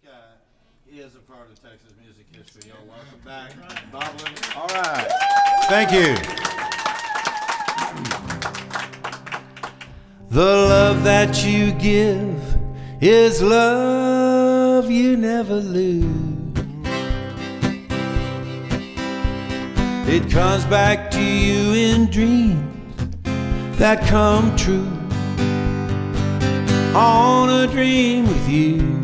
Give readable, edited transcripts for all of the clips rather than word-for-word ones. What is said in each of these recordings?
Is a part of Texas music history. Y'all, welcome back, Bob Livingston. All right. Thank you. The love that you give is love you never lose. It comes back to you in dreams that come true. On a dream with you.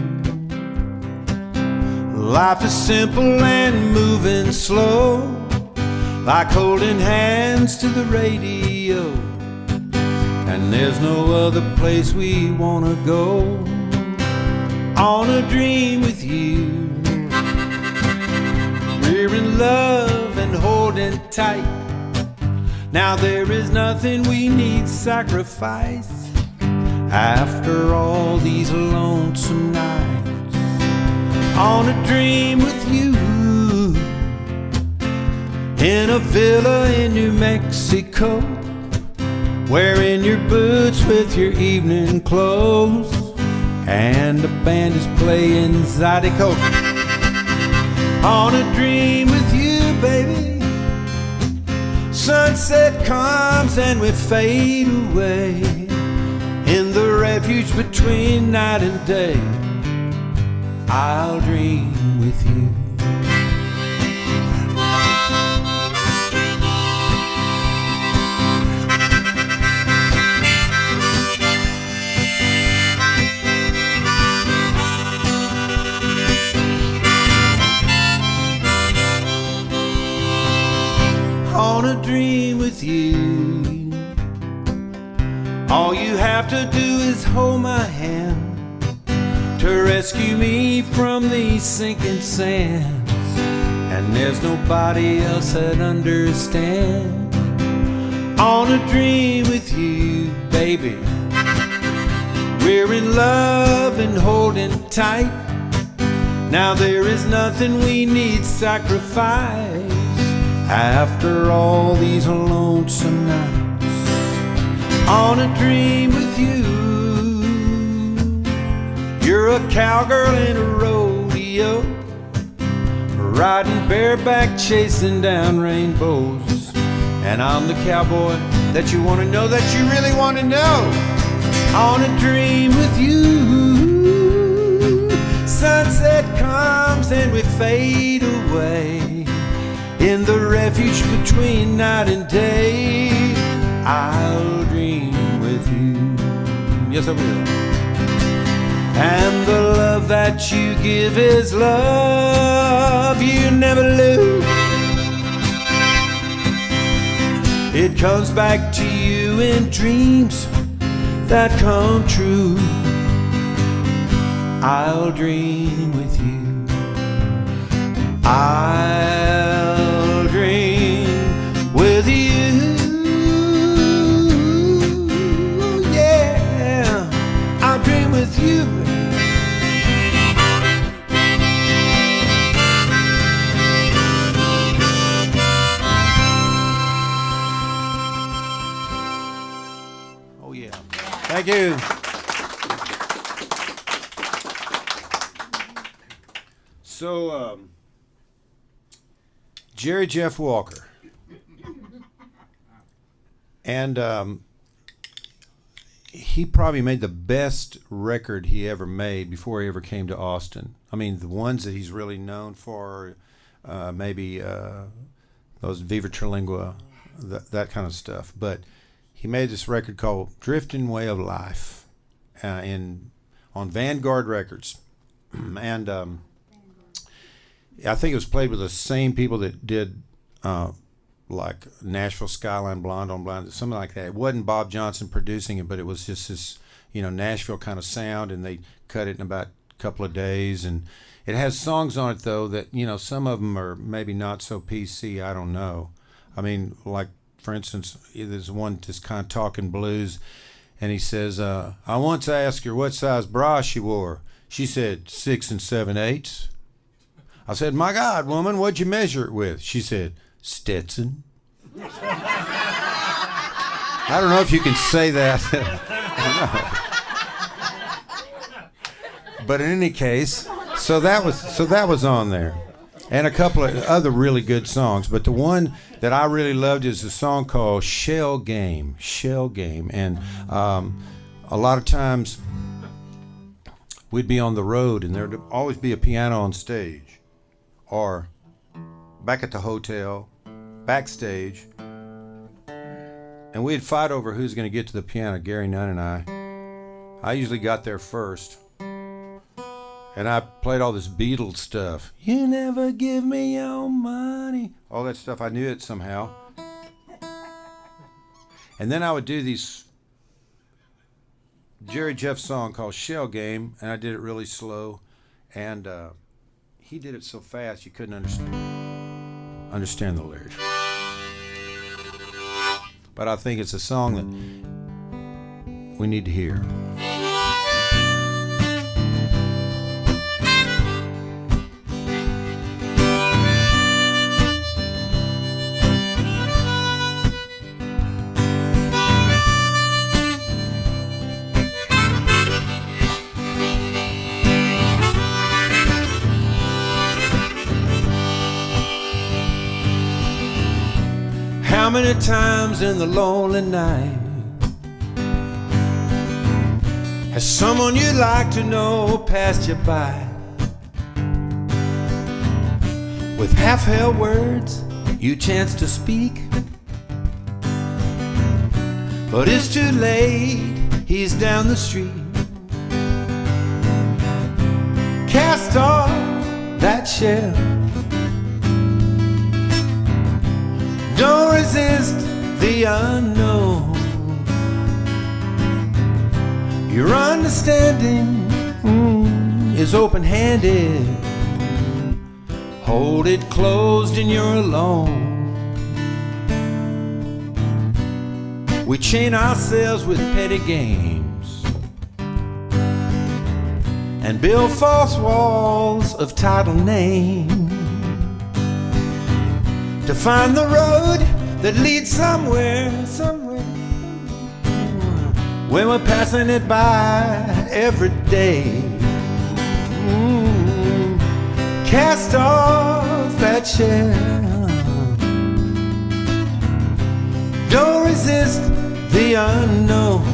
Life is simple and moving slow, like holding hands to the radio. And there's no other place we wanna go. On a dream with you. We're in love and holding tight. Now there is nothing we need sacrifice. After all these lonesome nights. On a dream with you. In a villa in New Mexico, wearing your boots with your evening clothes, and the band is playing Zydeco. On a dream with you, baby. Sunset comes and we fade away. In the refuge between night and day, I'll dream with you. On a dream with you. All you have to do is hold my hand to rescue me from these sinking sands. And there's nobody else that understands. On a dream with you, baby. We're in love and holding tight. Now there is nothing we need sacrifice. After all these lonesome nights. On a dream with you. You're a cowgirl in a rodeo, riding bareback, chasing down rainbows. And I'm the cowboy that you want to know, that you really want to know. On a dream with you. Sunset comes and we fade away. In the refuge between night and day, I'll dream with you. Yes, I will. And the love that you give is love you never lose. It comes back to you in dreams that come true. I'll dream with you. I'll dream with you. Yeah, I'll dream with you. Oh yeah. Thank you. So, Jerry Jeff Walker. And he probably made the best record he ever made before he ever came to Austin. I mean, the ones that he's really known for, maybe those Viva Trilingua, that kind of stuff. But he made this record called Drifting Way of Life on Vanguard Records. And I think it was played with the same people that did like Nashville Skyline, Blonde on Blonde, something like that. It wasn't Bob Johnson producing it, but it was just this, Nashville kind of sound, and they cut it in about a couple of days. And it has songs on it, though, that, some of them are maybe not so PC, I don't know. I mean, like, for instance, there's one just kind of talking blues, and he says, I once asked her what size bra she wore. She said 6 7/8. I said, my God, woman, what'd you measure it with? She said, Stetson. I don't know if you can say that. But in any case, So that was on there, and a couple of other really good songs. But the one that I really loved is a song called Shell Game. Shell Game, and a lot of times we'd be on the road, and there'd always be a piano on stage, or back at the hotel, backstage, and we'd fight over who's going to get to the piano. Gary Nunn and I. I usually got there first. And I played all this Beatles stuff. You never give me your money. All that stuff. I knew it somehow. And then I would do these Jerry Jeff song called Shell Game, and I did it really slow. And he did it so fast you couldn't understand the lyrics. But I think it's a song that we need to hear. How many times in the lonely night has someone you'd like to know passed you by with half-held words you chance to speak, but it's too late, he's down the street. Cast off that shell, don't resist the unknown. Your understanding is open-handed. Hold it closed and you're alone. We chain ourselves with petty games and build false walls of title name to find the road that leads somewhere, when we're passing it by every day. Cast off that shell, don't resist the unknown.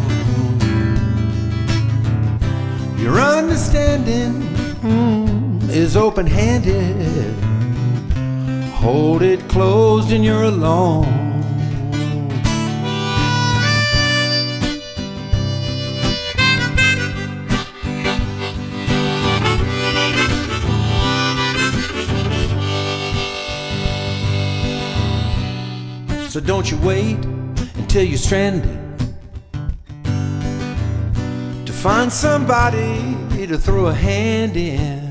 Your understanding is open-handed. Hold it closed and you're alone. So don't you wait until you're stranded to find somebody to throw a hand in.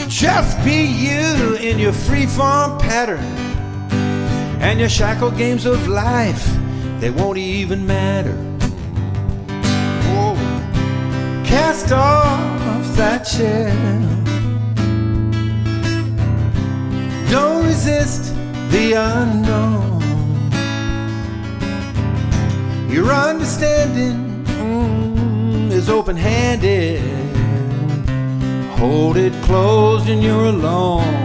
Just be you in your free-form pattern, and your shackled games of life, they won't even matter. Oh, cast off that shell, don't resist the unknown. Your understanding is open-handed. Hold it closed and you're alone.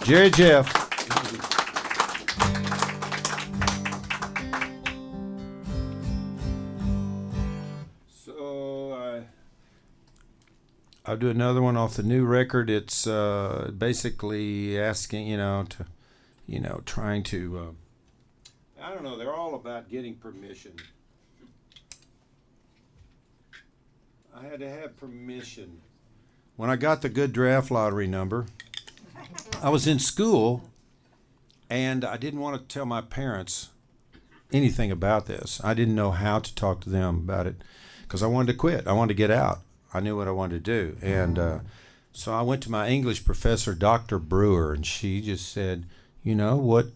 Jerry Jeff. So I'll do another one off the new record. It's basically asking, trying to, I don't know, they're all about getting permission. I had to have permission. When I got the Good Draft Lottery number, I was in school, and I didn't want to tell my parents anything about this. I didn't know how to talk to them about it because I wanted to quit. I wanted to get out. I knew what I wanted to do. And So I went to my English professor, Dr. Brewer, and she just said, you know what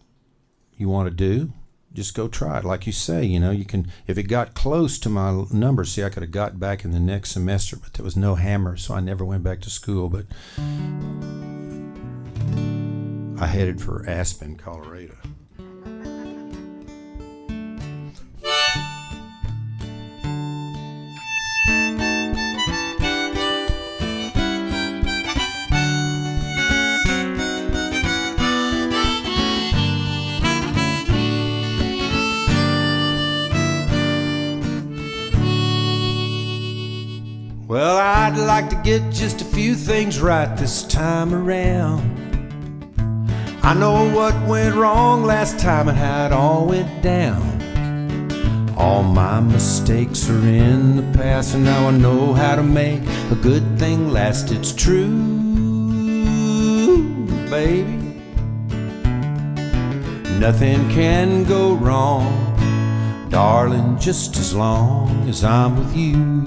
you want to do? Just go try it. Like you say, you know, you can, if it got close to my numbers, see, I could have got back in the next semester, but there was no hammer, so I never went back to school. But I headed for Aspen, Colorado. Well, I'd like to get just a few things right this time around. I know what went wrong last time and how it all went down. All my mistakes are in the past, and now I know how to make a good thing last. It's true, baby. Nothing can go wrong, darling, just as long as I'm with you.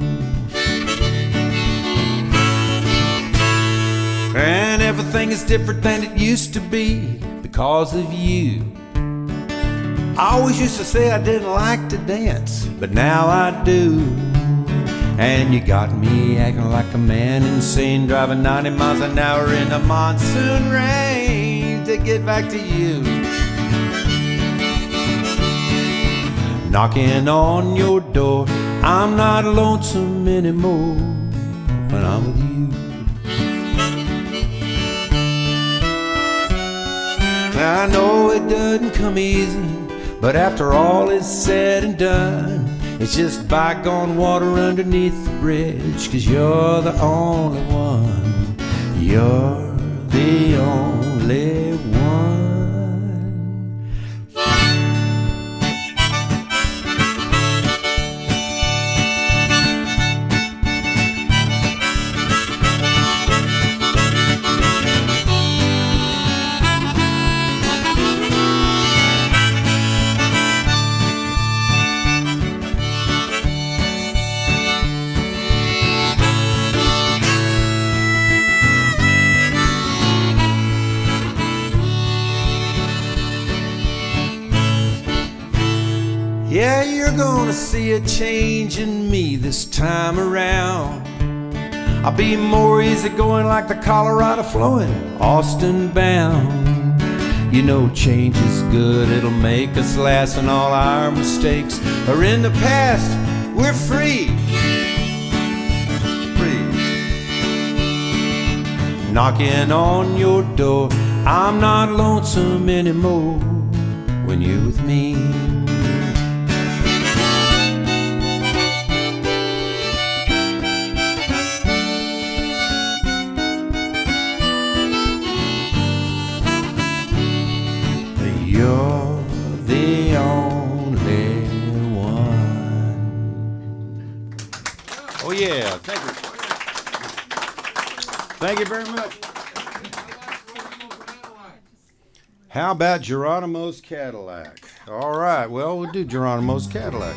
And everything is different than it used to be because of you. I always used to say I didn't like to dance, but now I do. And you got me acting like a man insane, driving 90 miles an hour in the monsoon rain to get back to you. Knocking on your door, I'm not lonesome anymore when I'm with you. I know it doesn't come easy, but after all is said and done, it's just bygone water underneath the bridge. 'Cause you're the only one, you're the only one. Yeah, you're gonna see a change in me this time around. I'll be more easygoing like the Colorado flowing, Austin bound. You know change is good, it'll make us last, and all our mistakes are in the past. We're free. Free. Knocking on your door, I'm not lonesome anymore when you're with me. You're the only one. Oh yeah, thank you. Thank you very much. How about Geronimo's Cadillac? All right, well, we'll do Geronimo's Cadillac.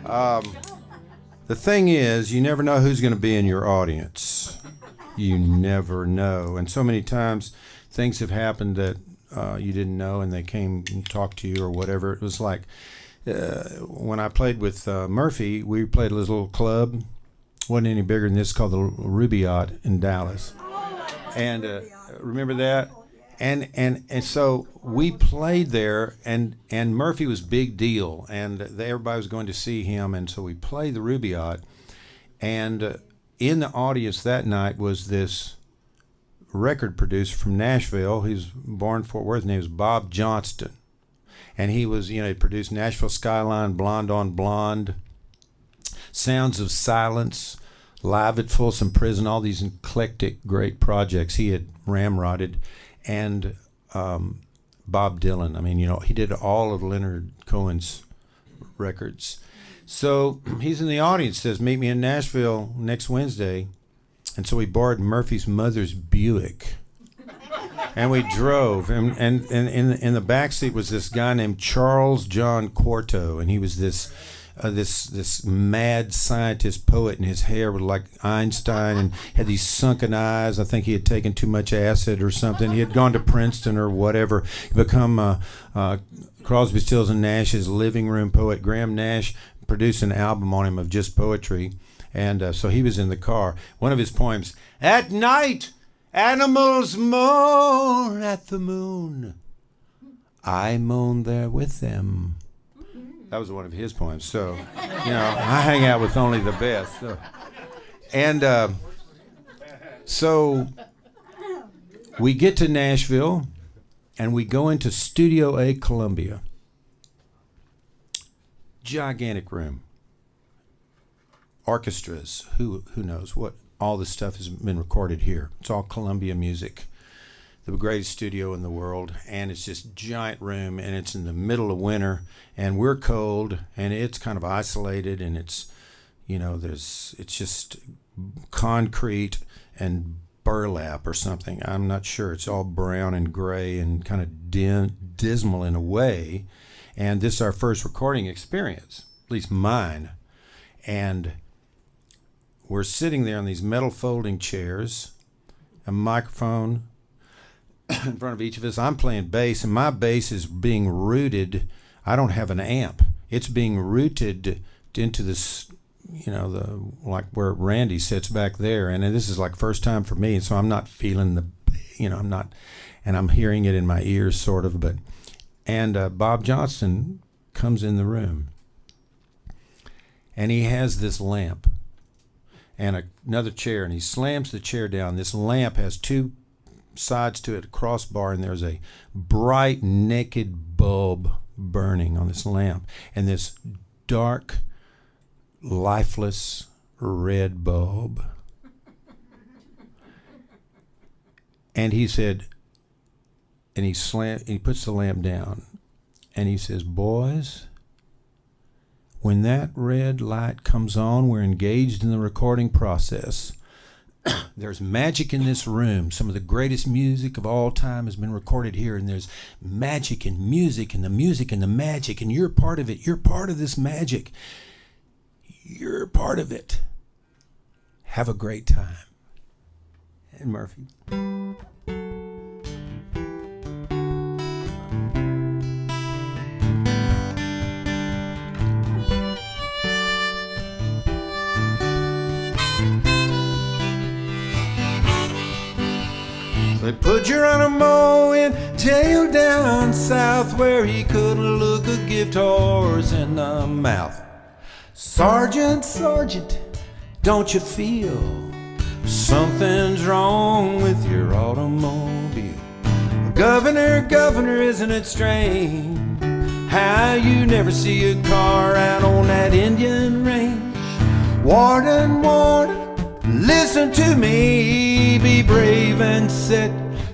The thing is, you never know who's going to be in your audience. You never know. And so many times things have happened that you didn't know, and they came and talked to you or whatever. It was like when I played with Murphy, we played a little club. Wasn't any bigger than this, called the Rubaiyat in Dallas. And remember that? And so we played there, and Murphy was big deal, and everybody was going to see him, and so we played the Rubaiyat. And in the audience that night was this record producer from Nashville. He was born in Fort Worth. His name was Bob Johnston, and he was, he produced Nashville Skyline, Blonde on Blonde, Sounds of Silence, Live at Folsom Prison, all these eclectic great projects he had ramrodded. And Bob Dylan, he did all of Leonard Cohen's records. So he's in the audience, says, meet me in Nashville next Wednesday. And so we borrowed Murphy's mother's Buick, and we drove. And in the back seat was this guy named Charles John Quarto, and he was this this mad scientist poet, and his hair was like Einstein, and had these sunken eyes. I think he had taken too much acid or something. He had gone to Princeton or whatever. He become Crosby, Stills and Nash's living room poet. Graham Nash produced an album on him of just poetry, and so he was in the car. One of his poems: "At night, animals moan at the moon. I moan there with them." That was one of his poems. So, I hang out with only the best. So. And so we get to Nashville, and we go into Studio A, Columbia. Gigantic room. Orchestras. Who knows what? All this stuff has been recorded here. It's all Columbia music. The greatest studio in the world, and it's just giant room, and it's in the middle of winter, and we're cold, and it's kind of isolated, and it's it's just concrete and burlap or something. I'm not sure. It's all brown and gray and kind of dismal in a way. And this is our first recording experience, at least mine. And we're sitting there on these metal folding chairs, a microphone in front of each of us. I'm playing bass, and my bass is being rooted. I don't have an amp. It's being rooted into this, like where Randy sits back there. And this is like first time for me, and so I'm not feeling and I'm hearing it in my ears sort of. And Bob Johnston comes in the room, and he has this lamp and another chair, and he slams the chair down. This lamp has two sides to it, a crossbar, and there's a bright naked bulb burning on this lamp, and this dark, lifeless red bulb. And he said, and he puts the lamp down, and he says, "Boys, when that red light comes on, we're engaged in the recording process. There's magic in this room. Some of the greatest music of all time has been recorded here, and there's magic and music and the music and the magic, and you're part of it. You're part of this magic. You're part of it. Have a great time." And Murphy. They put Geronimo in jail down south, where he couldn't look a gift horse in the mouth. "Sergeant, Sergeant, don't you feel something's wrong with your automobile? Governor, Governor, isn't it strange how you never see a car out on that Indian range? Warden, Warden, listen to me, be brave and set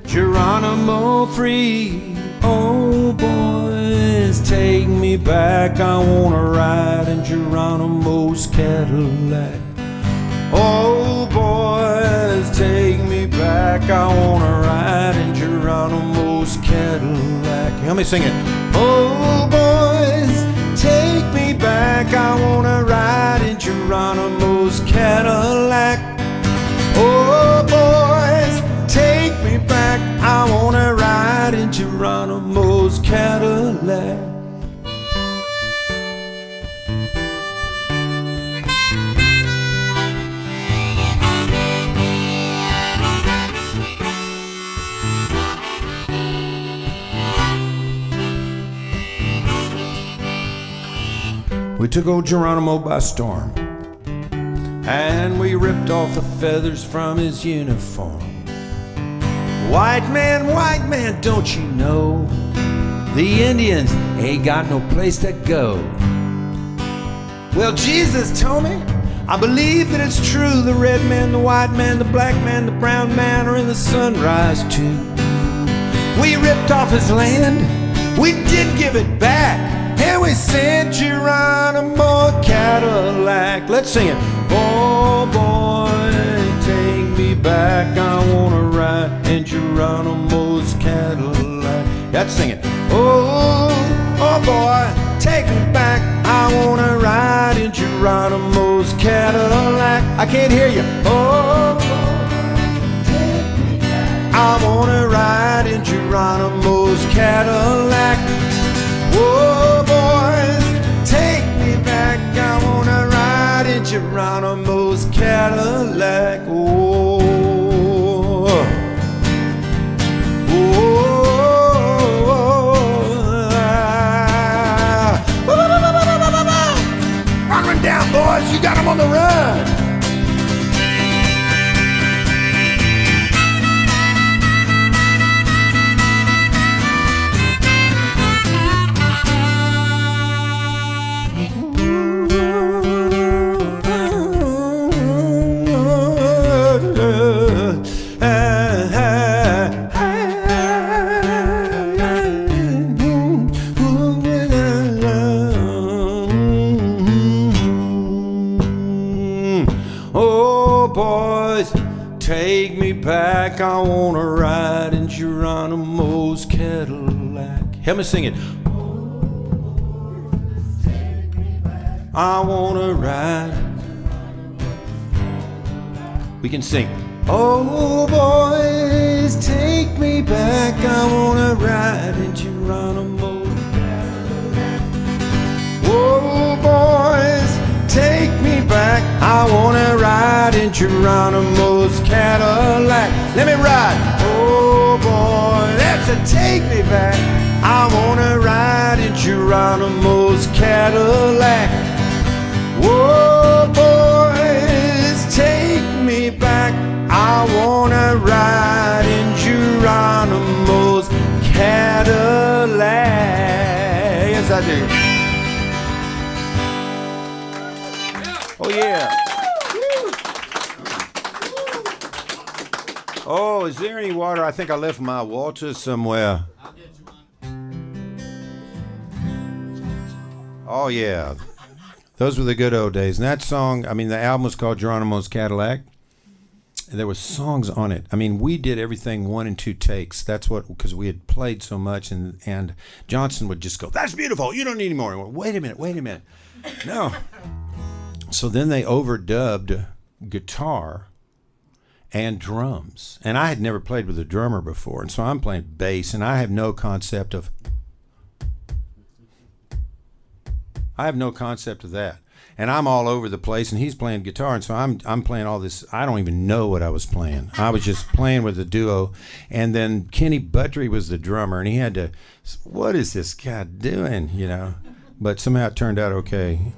Geronimo free. Oh boys, take me back, I wanna ride in Geronimo's Cadillac. Oh boys, take me back, I wanna ride in Geronimo's Cadillac." Help me sing it. Oh boys, take me back, I wanna ride in Geronimo's Cadillac. Oh boys, take me back, I wanna ride in Geronimo's Cadillac. We took old Geronimo by storm, and we ripped off the feathers from his uniform. White man, don't you know the Indians ain't got no place to go? Well, Jesus told me, I believe that it's true. The red man, the white man, the black man, the brown man are in the sunrise too. We ripped off his land, we did give it back, and we sent Geronimo a Cadillac. Let's sing it. Oh boy, take me back, I wanna ride in Geronimo's Cadillac. Let's sing it. Oh boy, take me back, I I wanna ride in Geronimo's Cadillac. I can't hear you. Oh, take me back. I wanna ride in Geronimo's Cadillac. Whoa, boys, take me back. I wanna ride in Geronimo's Cadillac. Oh, run down, boys, you got them on the run. Take me back, I wanna ride in Geronimo's Cadillac. Help me sing it. I wanna ride. We can sing. Oh boys, take me back, I wanna ride in Geronimo's Cadillac. Oh boys, take me back, I wanna ride in Geronimo's Cadillac. Let me ride. Oh boy, that's a take me back. I wanna ride in Geronimo's Cadillac. Whoa, boys, take me back. I wanna ride in Geronimo's Cadillac. Yes, I do. Oh, yeah. Oh, is there any water? I think I left my water somewhere. I'll get you one. Oh, yeah. Those were the good old days. And that song, I mean, the album was called Geronimo's Cadillac. And there were songs on it. I mean, we did everything 1 and 2 takes. That's what, because we had played so much. And Johnson would just go, "That's beautiful. You don't need any more." And wait a minute. No. So then they overdubbed guitar and drums. And I had never played with a drummer before. And so I'm playing bass, and I have no concept of that. And I'm all over the place, and he's playing guitar, and so I'm playing all this. I don't even know what I was playing. I was just playing with the duo. And then Kenny Buttrey was the drummer, and he had to, what is this guy doing, you know? But somehow it turned out okay.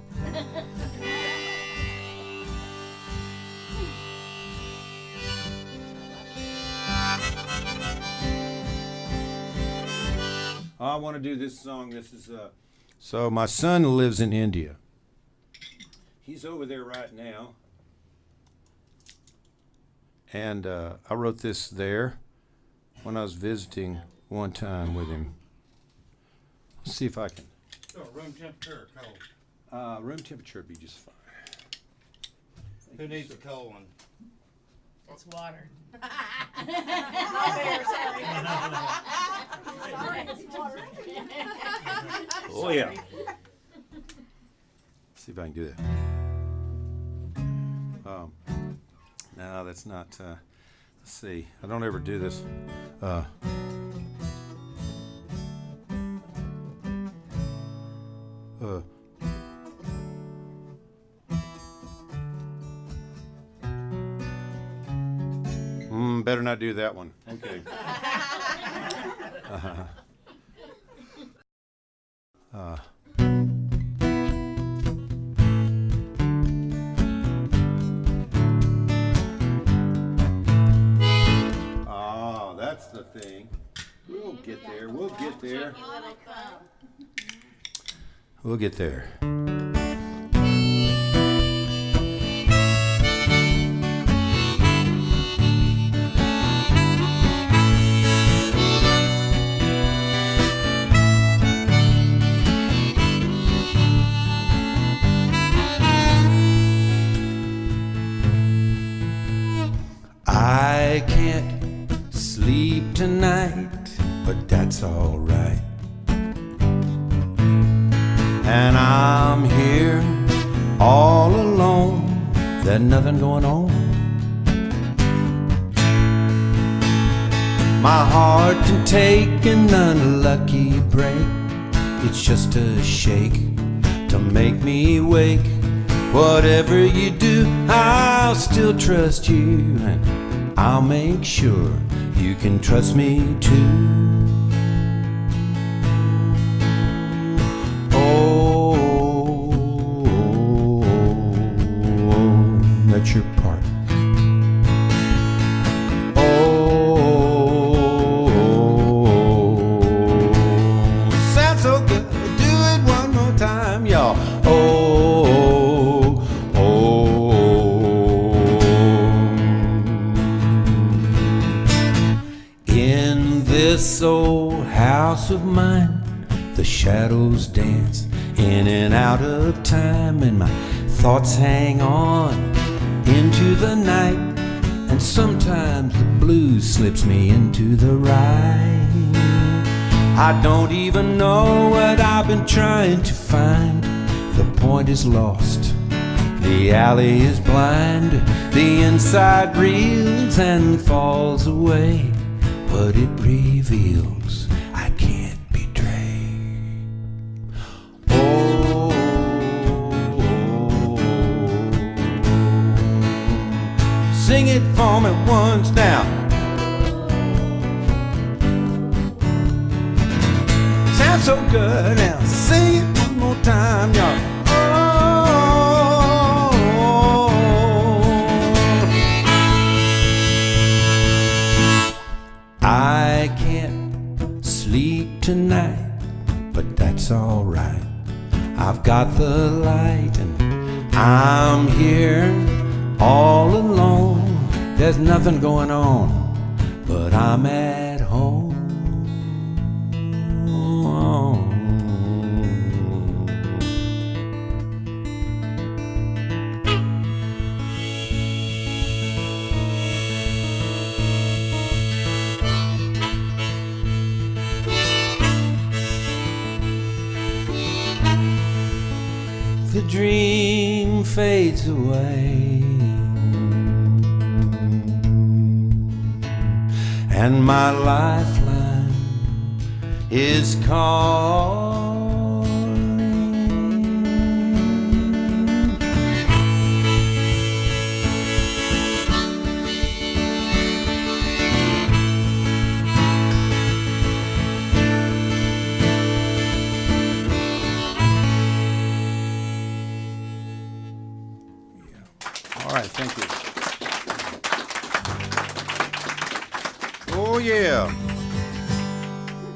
I want to do this song. This is so my son lives in India. He's over there right now, and I wrote this there when I was visiting one time with him. Let's see if I can. Oh, room temperature or cold? Room temperature would be just fine. Who needs a cold one? It's water. Oh yeah. See if I can do that. No, that's not. Let's see. I don't ever do this. Better not do that one. Okay. That's the thing. We'll get there. We'll get there. We'll get there. I can't sleep tonight, but that's all right. And I'm here there's nothing going on. My heart can take an unlucky break. It's just a shake to make me wake. Whatever you do, I'll still trust you, and I'll make sure you can trust me too. That's your part. Sounds so good. Do it one more time, y'all. In this old house of mine, the shadows dance in and out of time, and my thoughts hang on into the night, and sometimes the blues slips me into the right. I don't even know what I've been trying to find. The point is lost, the alley is blind, the inside reels and falls away. What it reveals, I can't betray. Sing it for me once now. Sounds so good now. Sing it one more time, y'all. I can't sleep tonight, but that's alright. I've got the light and I'm here all alone. There's nothing going on, but I'm at home. The dream fades away, and my lifeline is calling. All right, thank you. Oh, yeah.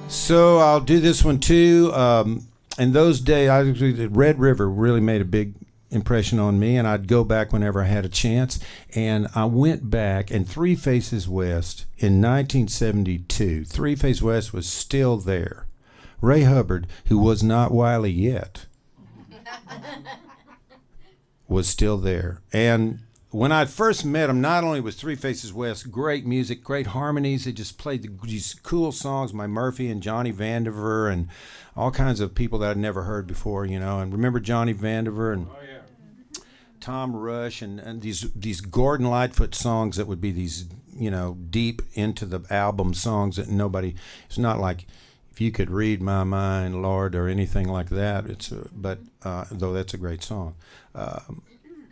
So I'll do this one too. In those days, Red River really made a big impression on me, and I'd go back whenever I had a chance. And I went back, and Three Faces West in 1972, Three Faces West was still there. Ray Hubbard, who was not Wiley yet, was still there. And when I first met him, not only was Three Faces West great music, great harmonies, they just played these cool songs, my Murphy and Johnny Vandiver and all kinds of people that I'd never heard before, you know. And remember Johnny Vandiver and Tom Rush and these Gordon Lightfoot songs that would be these, you know, deep into the album songs that nobody, it's not like If You Could Read My Mind, Lord, or anything like that. But though that's a great song.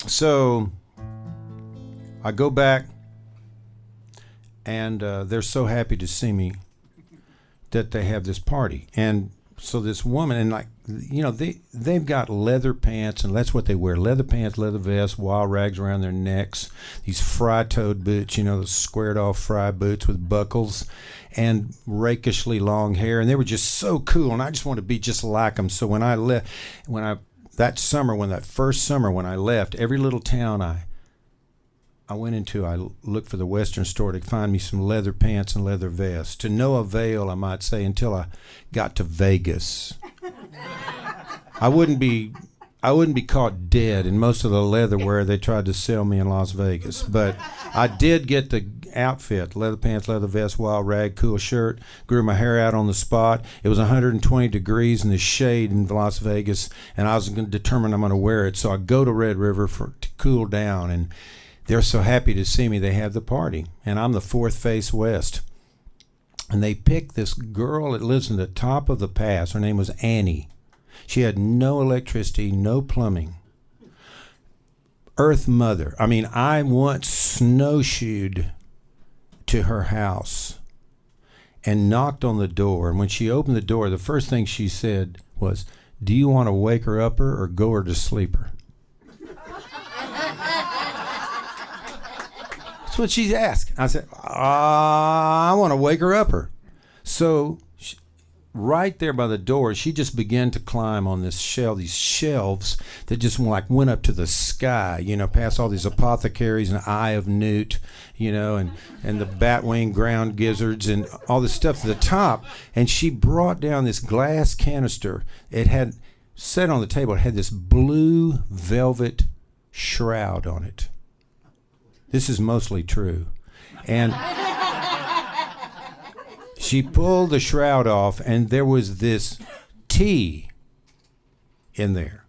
So I go back, and they're so happy to see me that they have this party. And so this woman, and like, you know, they've got leather pants, and that's what they wear: leather pants, leather vests, wild rags around their necks, these fry-toed boots, you know, the squared-off fry boots with buckles, and rakishly long hair. And they were just so cool, and I just wanted to be just like them. So when I left, that first summer when I left, every little town I went into, I looked for the Western store to find me some leather pants and leather vests. To no avail, I might say, until I got to Vegas. I wouldn't be caught dead in most of the leatherware they tried to sell me in Las Vegas. But I did get the outfit: leather pants, leather vest, wild rag, cool shirt. Grew my hair out on the spot. It was 120 degrees in the shade in Las Vegas, and I was determined I'm going to wear it. So I go to Red River cool down, and they're so happy to see me. They have the party, and I'm the fourth face west. And they picked this girl that lives in the top of the pass. Her name was Annie. She had no electricity, no plumbing. Earth Mother. I mean, I once snowshoed to her house and knocked on the door. And when she opened the door, the first thing she said was, "Do you want to wake her up or go her to sleep her?" That's what she asked. I said, I want to wake her up her. So right there by the door, she just began to climb on this shelf, these shelves that just went up to the sky, past all these apothecaries and Eye of Newt, and the batwing ground gizzards and all this stuff to the top. And she brought down this glass canister. It had set on the table. It had this blue velvet shroud on it. This is mostly true. And she pulled the shroud off, and there was this tea in there.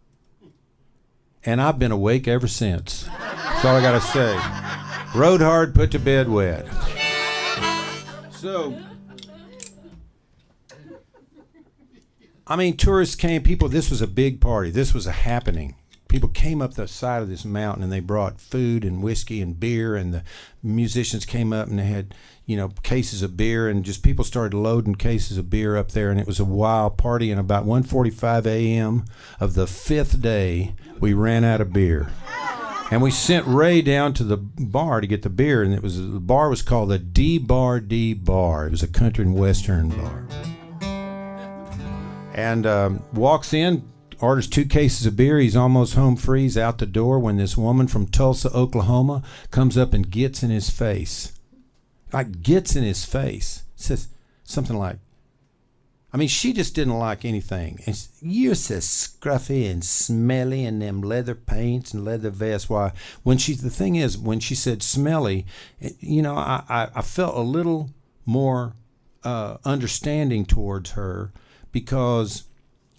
And I've been awake ever since. That's all I got to say. Rode hard, put to bed wet. So, I mean, tourists came, this was a big party. This was a happening. People came up the side of this mountain, and they brought food and whiskey and beer, and the musicians came up and they had, cases of beer, and just people started loading cases of beer up there, and it was a wild party. And about 1:45 a.m. of the fifth day, we ran out of beer. And we sent Ray down to the bar to get the beer, and the bar was called the D-Bar. It was a country and western bar. And walks in, orders 2 cases of beer. He's almost home free. He's out the door when this woman from Tulsa, Oklahoma, comes up and gets in his face. Says something like, she just didn't like anything. And you're so scruffy and smelly in them leather paints and leather vests. Why, when she said smelly, I felt a little more understanding towards her, because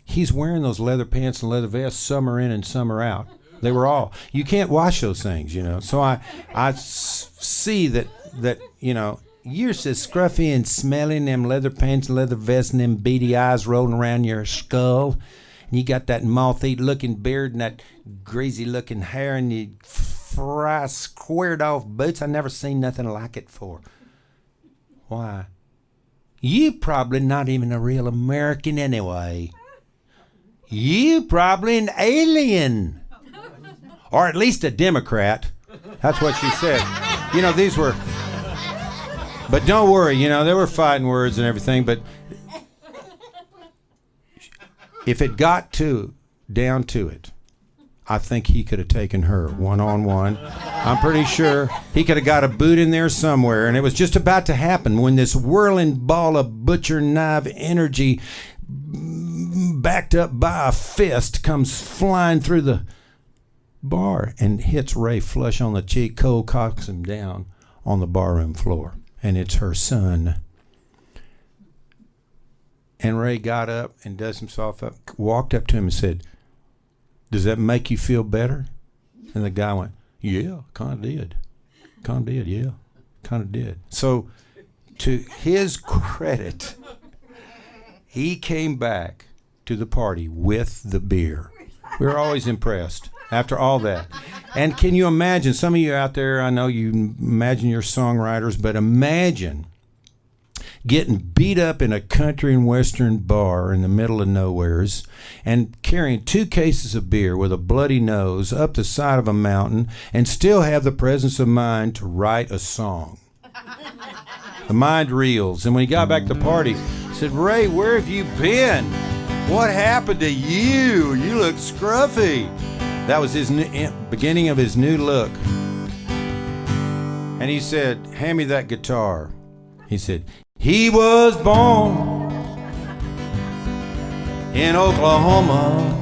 he's wearing those leather pants and leather vests summer in and summer out. They were all, you can't wash those things, So I see that, you're so scruffy and smelly in them leather pants and leather vests and them beady eyes rolling around your skull. And you got that moth-eat looking beard and that greasy looking hair and you fry squared off boots. I never seen nothing like it before. Why? You probably not even a real American anyway. You probably an alien. Or at least a Democrat. That's what she said. These were... But don't worry, there were fighting words and everything, but if it got down to it, I think he could have taken her one-on-one. I'm pretty sure he could have got a boot in there somewhere, and it was just about to happen when this whirling ball of butcher knife energy, backed up by a fist, comes flying through the bar and hits Ray flush on the cheek, cold cocks him down on the barroom floor. And it's her son. And Ray got up and dust himself up, walked up to him and said, "Does that make you feel better?" And the guy went, "Yeah, kind of did. Yeah, kind of did." So to his credit, he came back to the party with the beer. We were always impressed after all that. And can you imagine, some of you out there, I know you imagine you're songwriters, but imagine getting beat up in a country and western bar in the middle of nowheres and carrying 2 cases of beer with a bloody nose up the side of a mountain and still have the presence of mind to write a song. The mind reels. And when he got back to the party, he said, "Ray, where have you been? What happened to you? You look scruffy." That was his beginning of his new look. And he said, "Hand me that guitar." He said, "He was born in Oklahoma,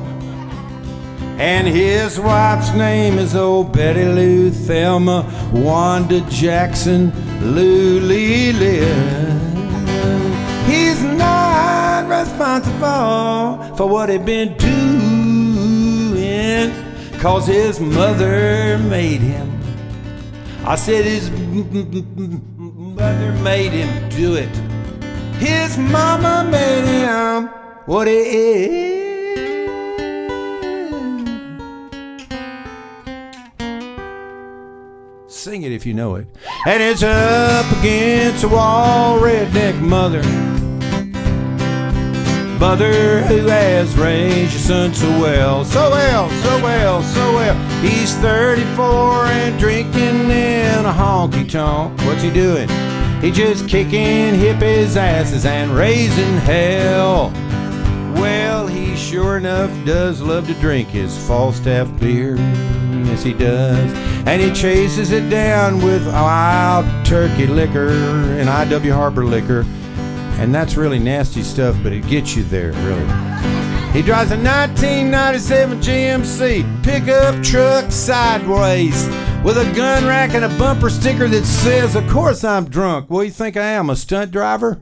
and his wife's name is old Betty Lou Thelma Wanda Jackson Lou Lee Lynn. He's not responsible for what he'd been doing, 'cause his mother made him. I said his mother made him do it. His mama made him what he is. Sing it if you know it. And it's up against the wall, redneck mother. Mother who has raised your son so well, so well, so well, so well. He's 34 and drinking in a honky-tonk. What's he doing? He just kicking hippies' asses and raising hell. Well, he sure enough does love to drink his Falstaff beer. Yes, he does. And he chases it down with Wild Turkey liquor and I.W. Harbor liquor. And that's really nasty stuff, but it gets you there, really. He drives a 1997 GMC pickup truck sideways with a gun rack and a bumper sticker that says, "Of course I'm drunk." What do you think I am, a stunt driver?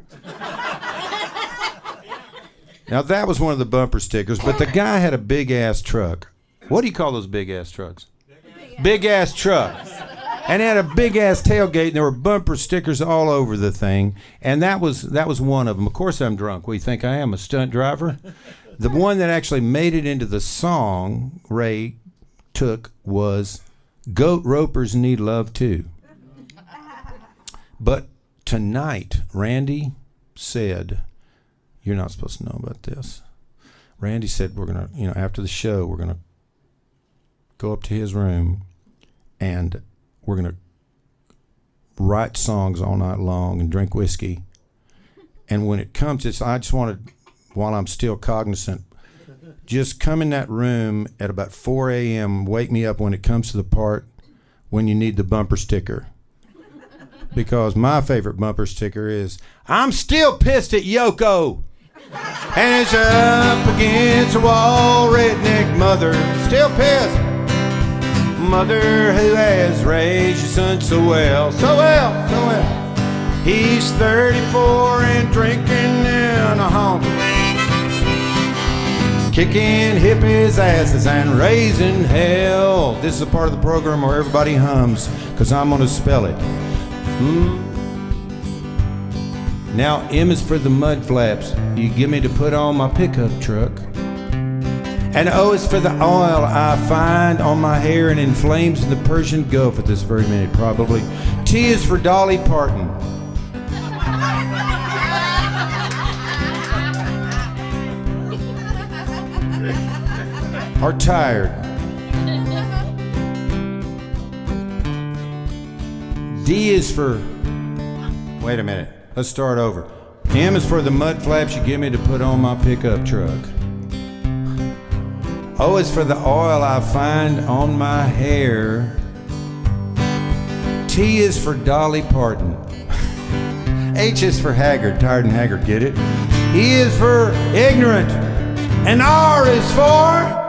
Now, that was one of the bumper stickers, but the guy had a big-ass truck. What do you call those big-ass trucks? Big-ass truck. And it had a big-ass tailgate, and there were bumper stickers all over the thing. And that was one of them. Of course I'm drunk. What do you think I am, a stunt driver? The one that actually made it into the song Ray took was "Goat Ropers Need Love Too." But tonight, Randy said, you're not supposed to know about this. Randy said we're going to, after the show, we're going to go up to his room and we're going to write songs all night long and drink whiskey. And when it comes to, I just wanted, while I'm still cognizant, just come in that room at about 4 a.m., wake me up when it comes to the part when you need the bumper sticker. Because my favorite bumper sticker is, "I'm still pissed at Yoko." And it's up against the wall, redneck mother, still pissed. Mother who has raised your son so well, so well, so well. He's 34 and drinking in a honky, kicking hippies' asses and raising hell. This is a part of the program where everybody hums, because I'm going to spell it. Now, M is for the mud flaps you give me to put on my pickup truck. And O is for the oil I find on my hair and in flames in the Persian Gulf at this very minute, probably. T is for Dolly Parton. Are tired. D is for, wait a minute, let's start over. M is for the mud flaps you give me to put on my pickup truck. O is for the oil I find on my hair. T is for Dolly Parton. H is for haggard, tired and haggard, get it? E is for ignorant. And R is for?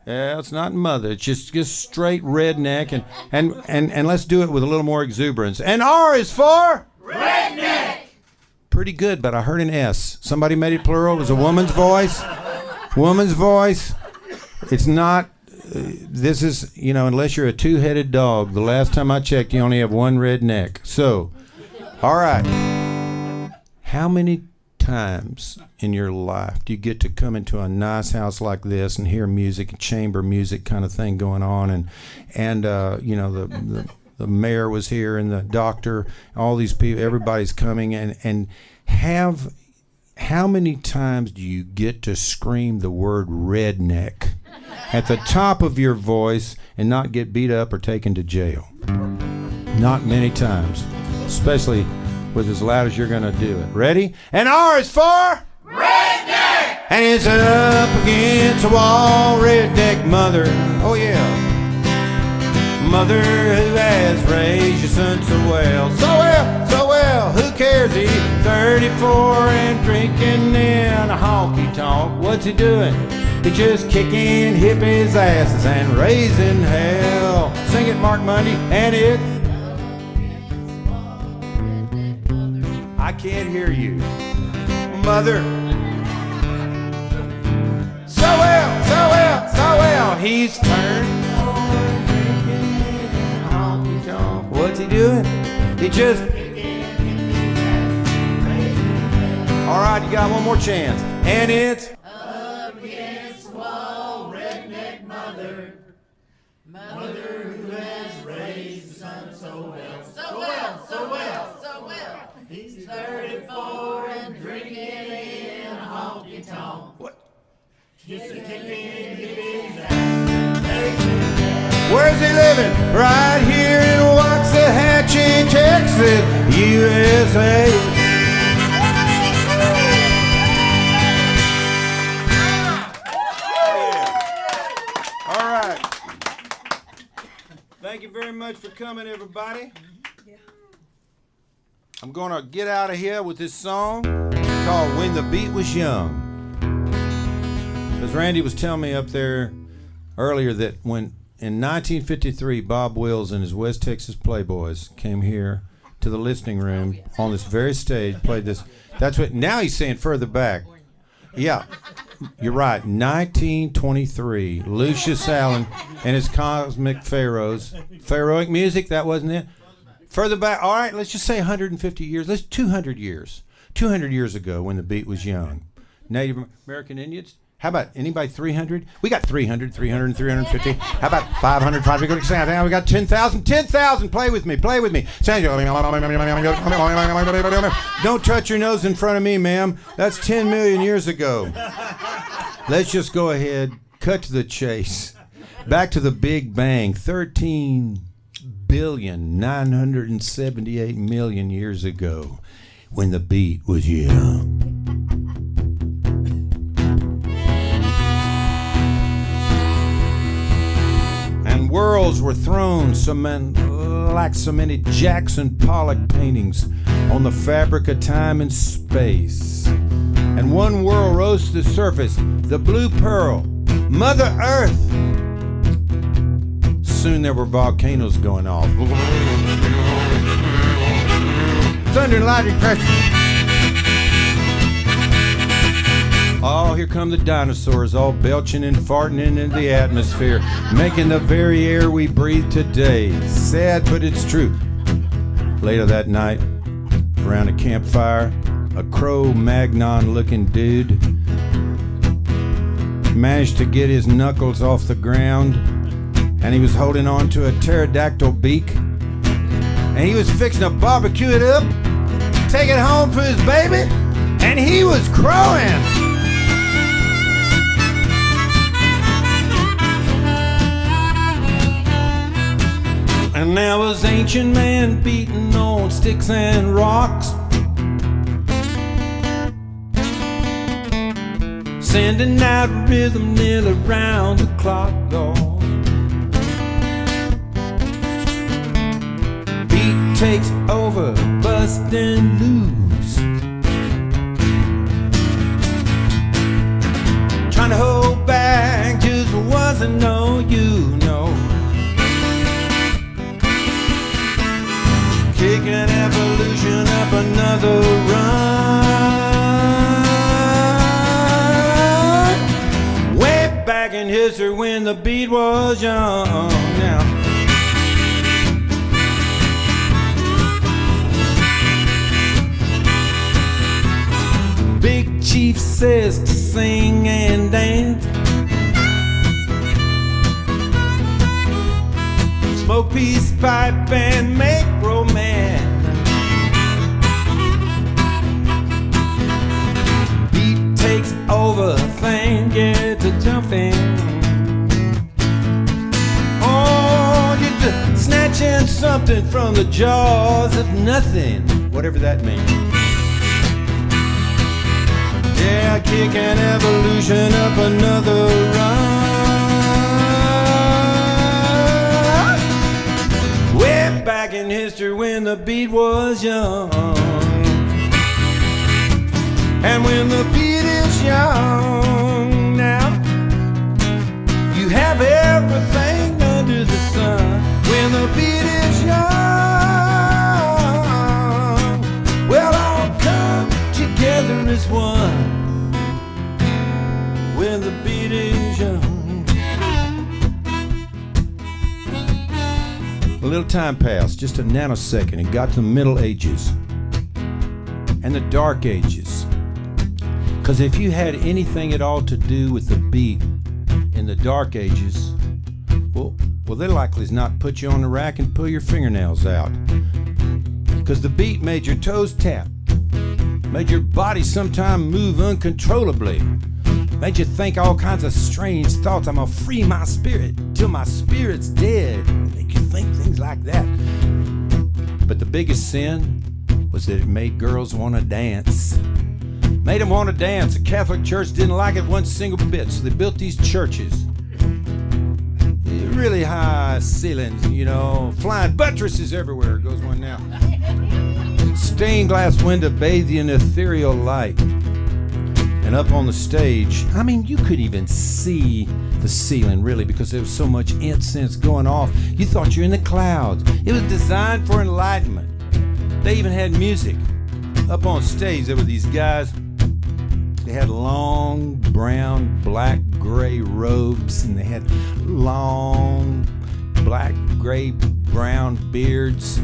Yeah, it's not mother. It's just straight redneck, and let's do it with a little more exuberance. And R is for? Redneck! Pretty good, but I heard an S. Somebody made it plural. It was a woman's voice. Woman's voice. It's not, this is, unless you're a two-headed dog. The last time I checked, you only have one redneck. So, all right. How many times in your life do you get to come into a nice house like this and hear music, chamber music kind of thing going on, and the mayor was here and the doctor, all these people, everybody's coming, and how many times do you get to scream the word redneck at the top of your voice and not get beat up or taken to jail? Not many times, especially with as loud as you're going to do it. Ready? And R is for? Redneck! And it's up against the wall, redneck mother. Oh, yeah. Mother who has raised your son so well. So well, so well. Who cares? He's 34 and drinking in a honky-tonk. What's he doing? He's just kicking hippies' asses and raising hell. Sing it, Mark Mundy. And it... I can't hear you. Mother. So well, so well, so well. he's turned. What's he doing? He just. All right, you got one more chance. And it's. Against wall, redneck mother. Mother who has raised son so well. So well, so well, so well. He's 34 and drinking in a honky tonk. What? Just a kicking his ass. Where's he living? Right here in Waxahachie, Texas, USA. All right. Thank you very much for coming, everybody. I'm going to get out of here with this song called When the Beat Was Young. Because Randy was telling me up there earlier that when in 1953 Bob Wills and his West Texas Playboys came here to the listening room on this very stage, played this. That's what, now he's saying further back. Yeah, you're right. 1923, Lucius Allen and his Cosmic Pharaohs. Pharaohic music, that wasn't it? Further back, all right, let's just say 150 years. Let's 200 years. 200 years ago when the beat was young. Native American Indians. How about anybody 300? We got 300, 300, 350. How about 500, 500? Now we got 10,000. 10,000. Play with me. Play with me. Don't touch your nose in front of me, ma'am. That's 10 million years ago. Let's just go ahead. Cut to the chase. Back to the Big Bang. 13,978,000,000 years ago when the beat was young. And worlds were thrown like so many Jackson Pollock paintings on the fabric of time and space. And one world rose to the surface, the blue pearl, Mother Earth. Soon there were volcanoes going off. Thunder and lightning crashes. Oh, here come the dinosaurs, all belching and farting into the atmosphere, making the very air we breathe today. Sad, but it's true. Later that night, around a campfire, a Cro-Magnon-looking dude managed to get his knuckles off the ground, and he was holding on to a pterodactyl beak, and he was fixing to barbecue it up, take it home for his baby, and he was crowing. And there was ancient man beating on sticks and rocks, sending out rhythm nearly around the clock, Lord. Beat takes over, busting loose, trying to hold back just wasn't no you know. Kicking evolution up another run. Way back in history when the beat was young. Now, Big Chief says to sing and dance, smoke peace pipe and make romance. Beat takes over, thing gets a jumping. Oh, you're just snatching something from the jaws of nothing, whatever that means. Yeah, kicking evolution up another run. Way back in history when the beat was young. And when the beat is young now, you have everything under the sun. When the beat is young, we'll all come together as one. When the beat is young. A little time passed, just a nanosecond, and got to the Middle Ages and the Dark Ages. Because if you had anything at all to do with the beat in the Dark Ages, well, they likely not put you on the rack and pull your fingernails out. Because the beat made your toes tap, made your body sometime move uncontrollably, made you think all kinds of strange thoughts. I'm gonna free my spirit till my spirit's dead. Make you think things like that. But the biggest sin was that it made girls want to dance. Made them want to dance. The Catholic Church didn't like it one single bit, so they built these churches. Really high ceilings, you know, flying buttresses everywhere. Goes one now. Stained glass window bathed in ethereal light. And up on the stage, I mean, you could even see the ceiling, really, because there was so much incense going off. You thought you're in the clouds. It was designed for enlightenment. They even had music. Up on stage, there were these guys. They had long, brown, black, gray robes, and they had long, black, gray, brown beards.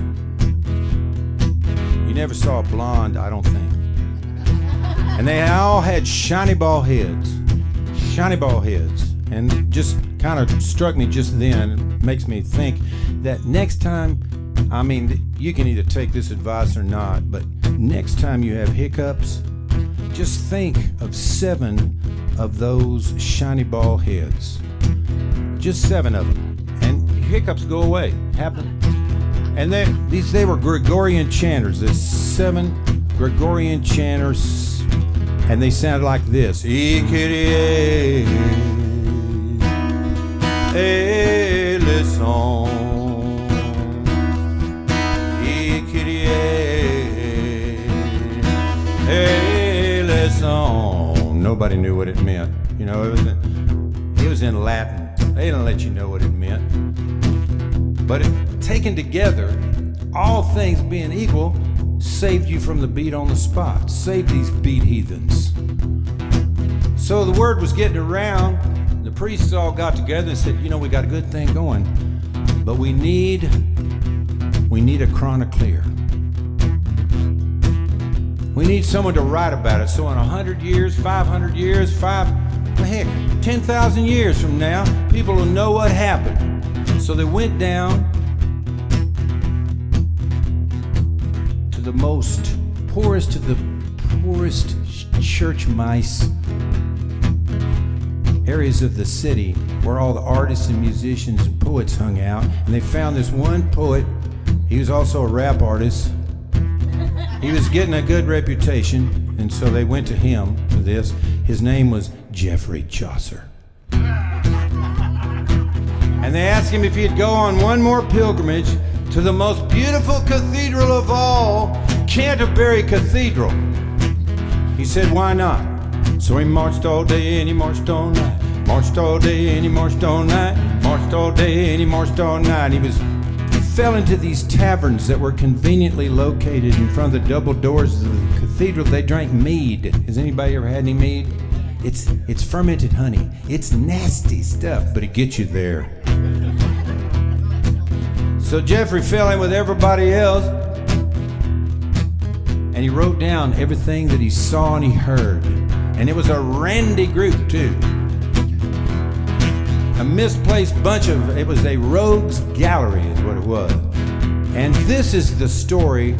You never saw a blonde, I don't think. And they all had shiny ball heads. Shiny ball heads. And just kind of struck me just then. It makes me think that next time, I mean, you can either take this advice or not, but next time you have hiccups, just think of 7 of those shiny ball heads. Just 7 of them. And hiccups go away. Happen. And they were Gregorian chanters. There's 7 Gregorian chanters. And they sounded like this. E Kyrie eleison. E Kyrie eleison. Nobody knew what it meant. You know, it was in Latin. They didn't let you know what it meant. But taken together, all things being equal, saved you from the beat on the spot. Saved these beat heathens. So the word was getting around. The priests all got together and said, you know, we got a good thing going, but we need a chronicler. We need someone to write about it. So in 100 years, 500 years, 10,000 years from now, people will know what happened. So they went down to the poorest of the poorest church mice areas of the city where all the artists and musicians and poets hung out, and they found this one poet. He was also a rap artist. He was getting a good reputation, and so they went to him for this. His name was Geoffrey Chaucer. And they asked him if he'd go on one more pilgrimage to the most beautiful cathedral of all, Canterbury Cathedral. He said, why not? So he marched all day and he marched all night. Marched all day and he marched all night. Marched all day and he marched all night. He fell into these taverns that were conveniently located in front of the double doors of the cathedral. They drank mead. Has anybody ever had any mead? It's fermented honey. It's nasty stuff, but it gets you there. So Geoffrey fell in with everybody else, and he wrote down everything that he saw and he heard. And it was a randy group too. A misplaced bunch of, it was a rogues gallery is what it was. And this is the story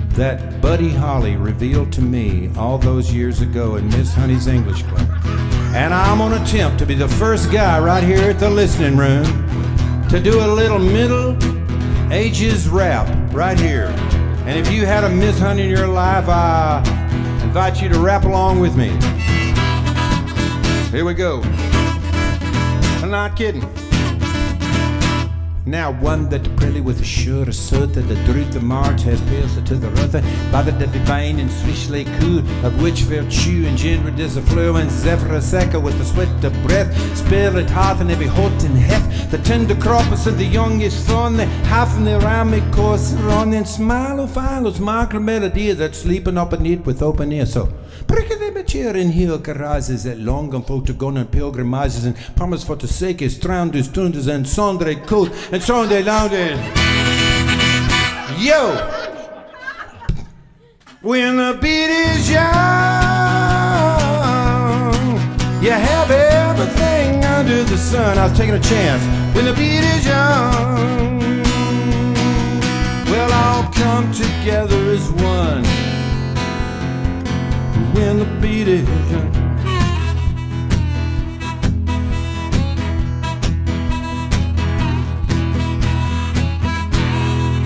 that Buddy Holly revealed to me all those years ago in Miss Honey's English class. And I'm gonna attempt to be the first guy right here at the listening room to do a little Middle Ages rap right here. And if you had a Miss Honey in your life, I invite you to rap along with me. Here we go. I'm not kidding. Now one that pretty with a sure asserted that the truth the march has pierced to the rudder, by the divine and richly cool, of which virtue engendered is a fluent zephyr secca with the sweat of breath, spirit heart and every heart in heft, the tender croppers of the youngest thorn, the half in the rhymic course on, and smile of follows mark melody that's sleeping up in it with open ear. So Prikken they met cheer in heel carazes at long and folk to go on pilgrimages and promise for to sake is trounders, tunders and Sunday coat and Sunday lounges. Yo! When the beat is young, you have everything under the sun. I was taking a chance. When the beat is young, we'll all come together as one. When the beat is young.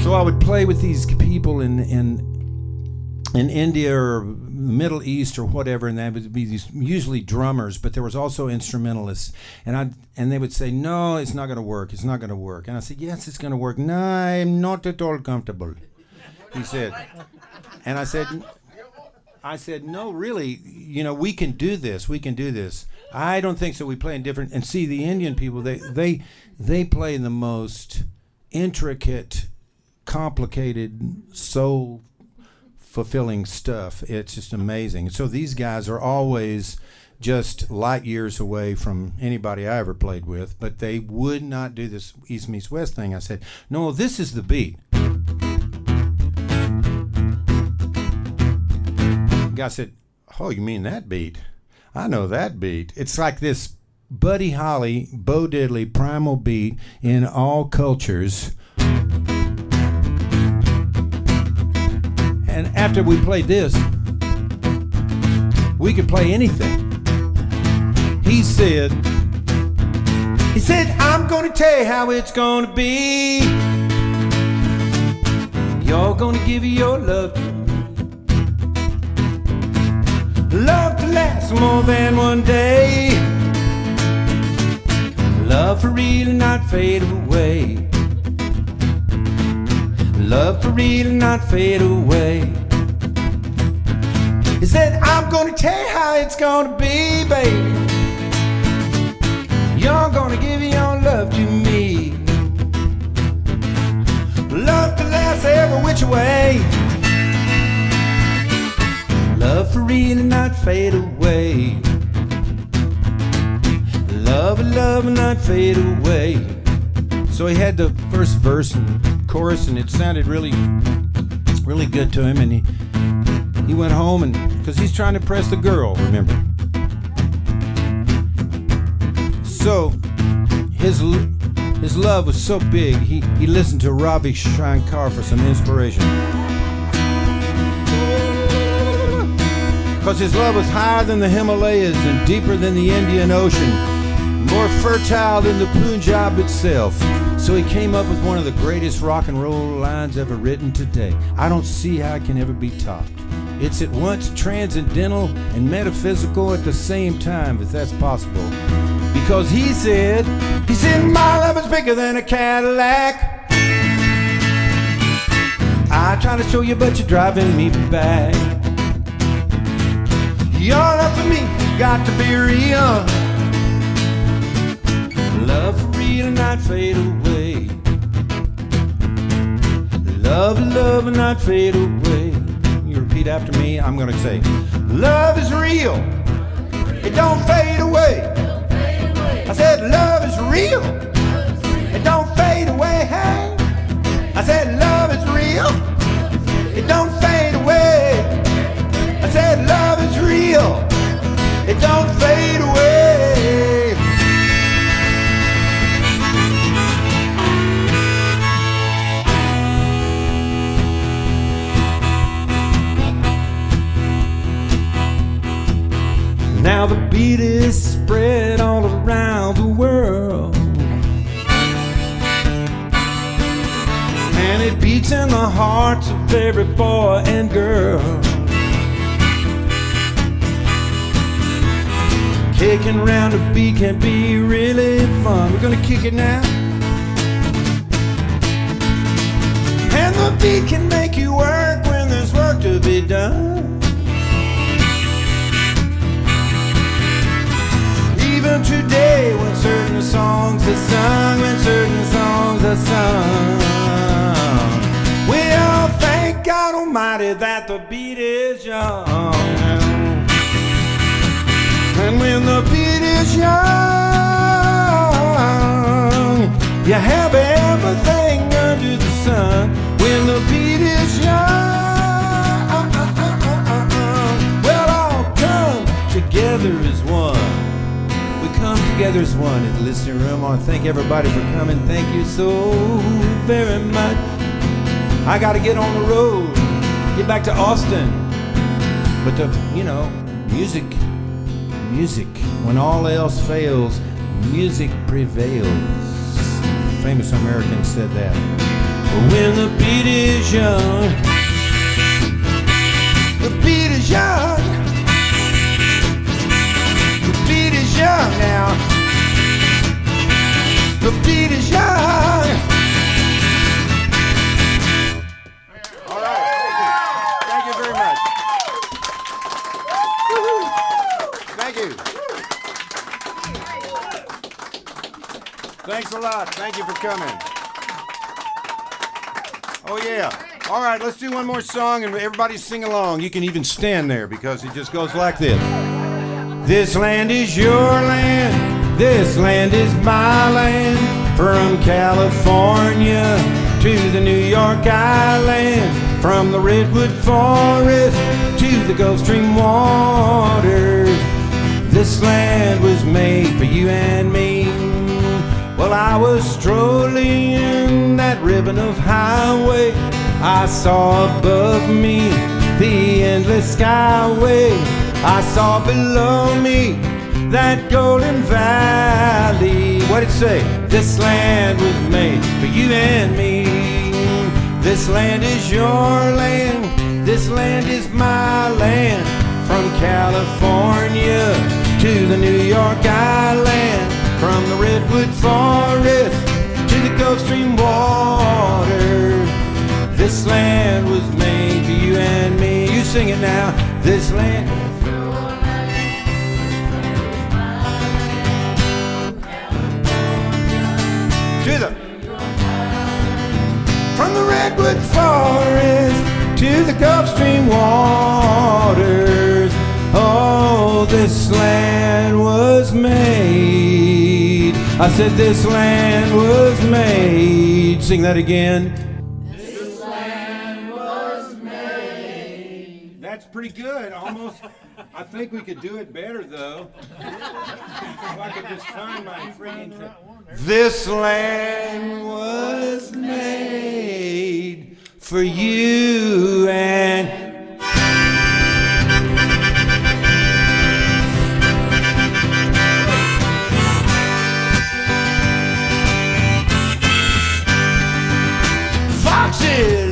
So I would play with these people in India or the Middle East or whatever, and that would be these usually drummers, but there was also instrumentalists, and they would say, "No, it's not going to work. It's not going to work." And I said, "Yes, it's going to work." "No, I'm not at all comfortable," he said. And I said, "No, really, we can do this. We can do this." "I don't think so. We play in different." And see, the Indian people, they play the most intricate, complicated, soul fulfilling stuff. It's just amazing. So these guys are always just light years away from anybody I ever played with, but they would not do this East meets West thing. I said, "No, this is the beat." The guy said, "Oh, you mean that beat? I know that beat. It's like this Buddy Holly, Bo Diddley primal beat in all cultures." And after we played this, we could play anything. He said, "I'm gonna tell you how it's gonna be. You're gonna give your love to me. Love to last more than one day. Love for real and not fade away. Love for real and not fade away." He said, "I'm gonna tell you how it's gonna be, baby. You're gonna give your love to me. Love to last every which way. Love for real and not fade away. Love and not fade away." So he had the first verse and chorus, and it sounded really, really good to him. And he went home, and because he's trying to impress the girl, remember. So his love was so big, he listened to Ravi Shankar for some inspiration. Because his love was higher than the Himalayas and deeper than the Indian Ocean, more fertile than the Punjab itself. So he came up with one of the greatest rock and roll lines ever written today. "I don't see how it can ever be topped. It's at once transcendental and metaphysical at the same time, if that's possible." Because he said, "My love is bigger than a Cadillac. I try to show you, but you're driving me back. Your love for me got to be real. Love for real and not fade away. Love and not fade away." You repeat after me. I'm going to say, "Love is real. It don't fade away." I said, "Love is real. It don't fade away." Hey. I said, "Love is real. It don't fade away." I said, "Love is real. It don't fade away." Now the beat is spread all around the world, and it beats in the hearts of every boy and girl. Kicking around the beat can be really fun. We're gonna kick it now. And the beat can make you work when there's work to be done. Even today, when certain songs are sung, we all thank God Almighty that the beat is young. And when the beat is young, you have everything under the sun. When the beat is young, we'll all come together as one. We come together as one in the listening room. I want to thank everybody for coming. Thank you so very much. I got to get on the road, get back to Austin. But music, when all else fails, music prevails. Famous American said that. When the beat is young, the beat is young, the beat is young now, the beat is young. All right, thank you very much. Thank you. Thanks a lot. Thank you for coming. Oh, yeah. All right, let's do one more song and everybody sing along. You can even stand there because it just goes like this. This land is your land. This land is my land. From California to the New York Island. From the Redwood Forest to the Gulf Stream waters. This land was made for you and me. Well, I was strolling that ribbon of highway. I saw above me the endless skyway. I saw below me that golden valley. What'd it say? This land was made for you and me. This land is your land. This land is my land. From California to the New York Island. From the Redwood Forest to the Gulf Stream water. This land was made for you and me. You sing it now. This land is your land. To the from the Redwood Forest to the Gulf Stream waters. Oh, this land was made. I said this land was made. Sing that again. This land was made. That's pretty good. Almost. I think we could do it better though. If I could just find my friggin' thing. This land was made for you and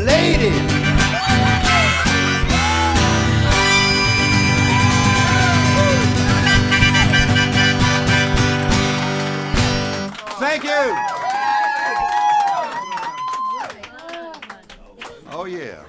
lady. Thank you. Oh yeah.